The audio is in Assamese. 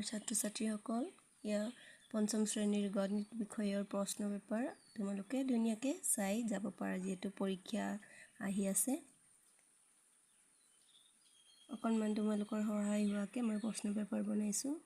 ছাত্ৰ-ছাত্ৰীসকল, ইয়া পঞ্চম শ্ৰেণীৰ গণিত বিষয়ৰ প্ৰশ্ন পেপাৰ তোমালোকে ধুনীয়াকৈ চাই যাব পাৰা যেহেতু পৰীক্ষা আহি আছে। অকণমান তোমালোকৰ সহায় হোৱাকৈ মই প্ৰশ্ন পেপাৰ বনাইছোঁ।